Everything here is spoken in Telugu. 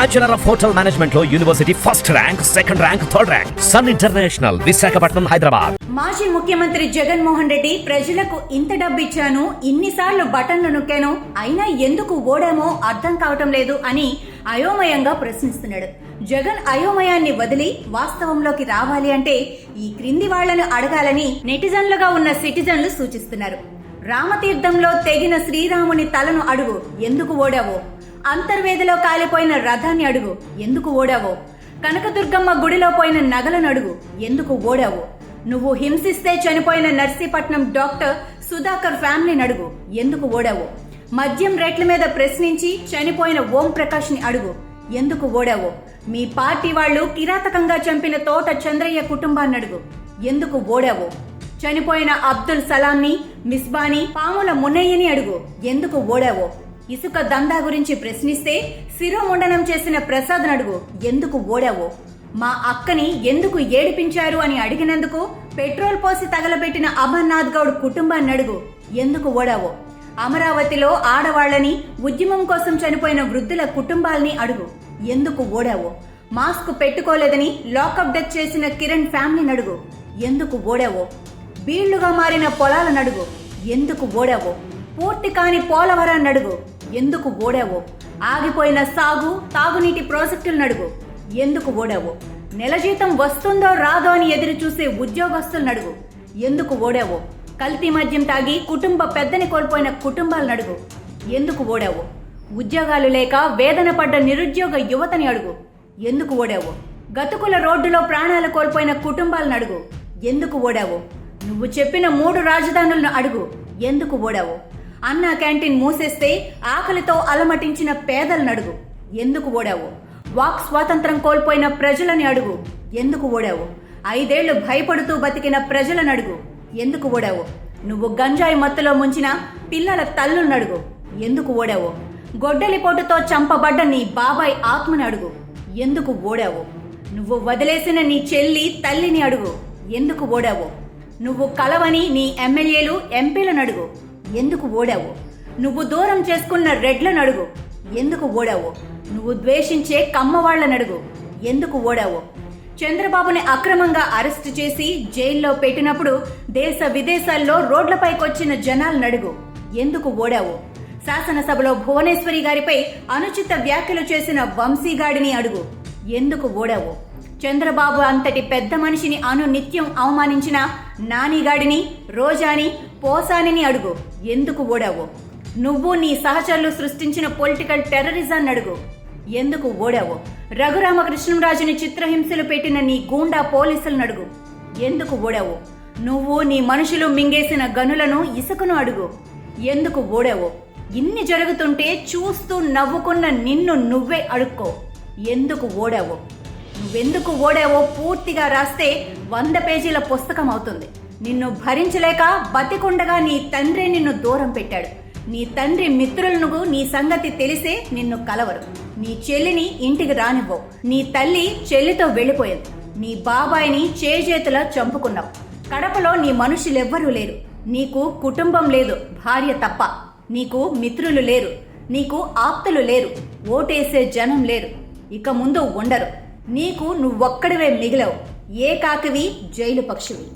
బ్యాచులర్ ఆఫ్ హోటల్ మేనేజ్మెంట్ లో university first rank, second rank, third rank. Sun international, Visakhapatnam, Hyderabad. మాజీ ముఖ్యమంత్రి జగన్మోహన్ రెడ్డి ప్రజలకు ఇంత డబ్బు ఇచ్చాను, ఇన్నిసార్లు బటన్లు నొక్కాను, అయినా ఎందుకు ఓడామో అర్థం కావటం లేదు అని అయోమయంగా ప్రశ్నిస్తున్నాడు. జగన్ అయోమయాన్ని వదిలి వాస్తవంలోకి రావాలి అంటే ఈ క్రింది వాళ్లను అడగాలని నెటిజన్లుగా ఉన్న సిటిజన్లు సూచిస్తున్నారు. రామతీర్థంలో తెగిన శ్రీరాముని తలను అడుగు, ఎందుకు ఓడావో? అంతర్వేదిలో కాలిపోయిన రథాన్ని అడుగు, ఎందుకు ఓడావో? కనకదుర్గమ్మ గుడిలో పోయిన నగలను అడుగు, ఎందుకు ఓడావో? నువ్వు హింసిస్తే చనిపోయిన నర్సీపట్నం డాక్టర్ సుధాకర్ ఫ్యామిలీని అడుగు, ఎందుకు ఓడావో? మద్యం రేట్ల మీద ప్రశ్నించి చనిపోయిన ఓం ప్రకాష్ ని అడుగు, ఎందుకు ఓడావో? మీ పార్టీ వాళ్లు కిరాతకంగా చంపిన తోట చంద్రయ్య కుటుంబాన్ని అడుగు, ఎందుకు ఓడావో? చనిపోయిన అబ్దుల్ సలాంని, మిస్బాని, పాముల మున్నయ్యని అడుగు, ఎందుకు ఓడావో? ఇసుక దందా గురించి ప్రశ్నిస్తే శిరోముండనం చేసిన ప్రసాద్ అడుగు, ఎందుకు ఓడావో? మా అక్కని ఎందుకు ఏడిపించారు అని అడిగినందుకు పెట్రోల్ పోసి తగలబెట్టిన అమర్నాథ్ గౌడ్ కుటుంబాన్ని అడుగు, ఎందుకు ఓడావో? అమరావతిలో ఆడవాళ్లని, ఉద్యమం కోసం చనిపోయిన వృద్ధుల కుటుంబాలని అడుగు, ఎందుకు ఓడావో? మాస్క్ పెట్టుకోలేదని లాకప్ డెత్ చేసిన కిరణ్ ఫ్యామిలీని అడుగు, ఎందుకు ఓడావో? బీళ్లుగా మారిన పొలాలను అడుగు, ఎందుకు ఓడావో? పూర్తి కాని పోలవరాన్ని అడుగు, ఎందుకు ఓడావో? ఆగిపోయిన సాగు, తాగునీటి ప్రాజెక్టులను అడుగు, ఎందుకు ఓడావో? నెల జీతం వస్తుందో రాదో అని ఎదురు చూసే ఉద్యోగస్తులను అడుగు, ఎందుకు ఓడావో? కల్తీ మద్యం తాగి కుటుంబ పెద్దని కోల్పోయిన కుటుంబాలను అడుగు, ఎందుకు ఓడావో? ఉద్యోగాలు లేక వేదన పడ్డ నిరుద్యోగ యువతని అడుగు, ఎందుకు ఓడావో? గతుకుల రోడ్డులో ప్రాణాలు కోల్పోయిన కుటుంబాలను అడుగు, ఎందుకు ఓడావో? నువ్వు చెప్పిన 3 రాజధానులను అడుగు, ఎందుకు ఓడావో? అన్నా క్యాంటీన్ మూసేస్తే ఆకలితో అలమటించిన పేదలను అడుగు, ఎందుకు ఓడావో? వాక్ స్వాతంత్రం కోల్పోయిన ప్రజలని అడుగు, ఎందుకు ఓడావో? 5 ఏళ్లు భయపడుతూ బతికిన ప్రజలను అడుగు, ఎందుకు ఓడావో? నువ్వు గంజాయి మత్తులో ముంచిన పిల్లల తల్లులను అడుగు, ఎందుకు ఓడావో? గొడ్డలిపోటుతో చంపబడ్డ నీ బాబాయ్ ఆత్మని అడుగు, ఎందుకు ఓడావో? నువ్వు వదిలేసిన నీ చెల్లి తల్లిని అడుగు, ఎందుకు ఓడావో? నువ్వు కలవని నీ ఎమ్మెల్యేలు, ఎంపీలను అడుగు, ఎందుకు ఓడావో? నువ్వు దూరం చేసుకున్న రెడ్లను అడుగు, ఎందుకు ఓడావో? నువ్వు ద్వేషించే కమ్మవాళ్లను అడుగు, ఎందుకు ఓడావో? చంద్రబాబుని అక్రమంగా అరెస్టు చేసి జైల్లో పెట్టినప్పుడు దేశ విదేశాల్లో రోడ్లపైకొచ్చిన జనాలను అడుగు, ఎందుకు ఓడావో? శాసనసభలో భువనేశ్వరి గారిపై అనుచిత వ్యాఖ్యలు చేసిన వంశీగాడిని అడుగు, ఎందుకు ఓడావో? చంద్రబాబు అంతటి పెద్ద మనిషిని నిత్యం అవమానించిన నానిగాడిని, రోజాని, పోసానిని అడుగు, ఎందుకు ఓడావో? నువ్వు నీ సహచరులు సృష్టించిన పొలిటికల్ టెర్రరిజాన్ని అడుగు, ఎందుకు ఓడావో? రఘురామకృష్ణంరాజుని చిత్రహింసలు పెట్టిన నీ గూండా పోలీసులను అడుగు, ఎందుకు ఓడావో? నువ్వు నీ మనుషులు మింగేసిన గనులను, ఇసుకను అడుగు, ఎందుకు ఓడావో? ఇన్ని జరుగుతుంటే చూస్తూ నవ్వుకున్న నిన్ను నువ్వే అడుక్కో, ఎందుకు ఓడావో? నువ్వెందుకు ఓడావో పూర్తిగా రాస్తే 100 పేజీల పుస్తకం అవుతుంది. నిన్ను భరించలేక బతికుండగా నీ తండ్రి నిన్ను దూరం పెట్టాడు. నీ తండ్రి మిత్రులను నీ సంగతి తెలిసే నిన్ను కలవరు. నీ చెల్లిని ఇంటికి రానివ్వవు. నీ తల్లి చెల్లితో వెళ్ళిపోయింది. నీ బాబాయిని చేజేతులా చంపుకున్నావు. కడపలో నీ మనుషులెవ్వరూ లేరు. నీకు కుటుంబం లేదు, భార్య తప్ప. నీకు మిత్రులు లేరు, నీకు ఆప్తులు లేరు, ఓటేసే జనం లేరు, ఇక ముందు ఉండరు. నీకు నువ్వొక్కడివే మిగిలవు, ఏకాకివి, జైలు పక్షివి.